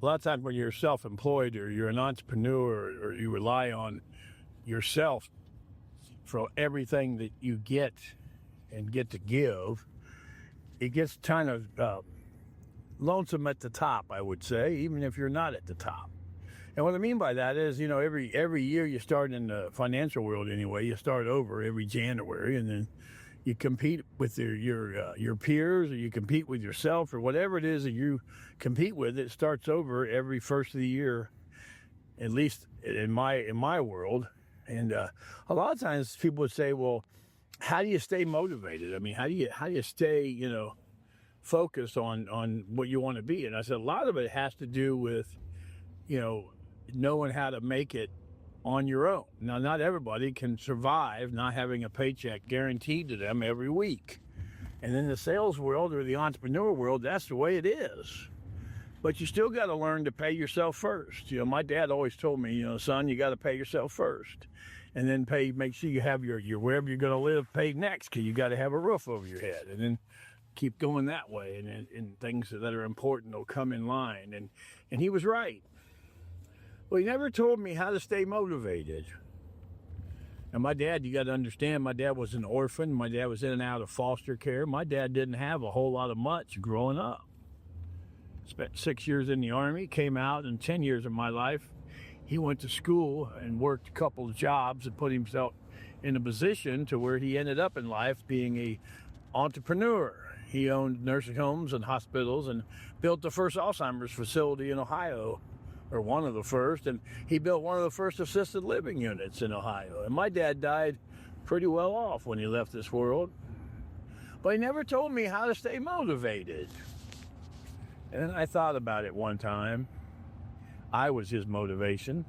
a lot of times when you're self-employed or you're an entrepreneur or you rely on yourself for everything that you get and get to give, it gets kind of lonesome at the top, I would say, even if you're not at the top. And what I mean by that is, every year you start in the financial world anyway, you start over every January, and then you compete with your peers, or you compete with yourself, or whatever it is that you compete with. It starts over every first of the year, at least in my world. And a lot of times people would say, "Well, how do you stay motivated? I mean, how do you stay focused on what you want to be?" And I said a lot of it has to do with knowing how to make it on your own. Now, not everybody can survive not having a paycheck guaranteed to them every week. And in the sales world or the entrepreneur world, that's the way it is. But you still got to learn to pay yourself first. My dad always told me, son, you got to pay yourself first. And then make sure you have your wherever you're going to live paid next, because you got to have a roof over your head. And then keep going that way. And things that are important will come in line. And he was right. Well, he never told me how to stay motivated. And my dad, you got to understand, my dad was an orphan. My dad was in and out of foster care. My dad didn't have a whole lot of much growing up. Spent 6 years in the Army, came out, and 10 years of my life, he went to school and worked a couple of jobs and put himself in a position to where he ended up in life being a entrepreneur. He owned nursing homes and hospitals and built the first Alzheimer's facility in Ohio, or one of the first, and he built one of the first assisted living units in Ohio. And my dad died pretty well off when he left this world. But he never told me how to stay motivated. And then I thought about it one time. I was his motivation.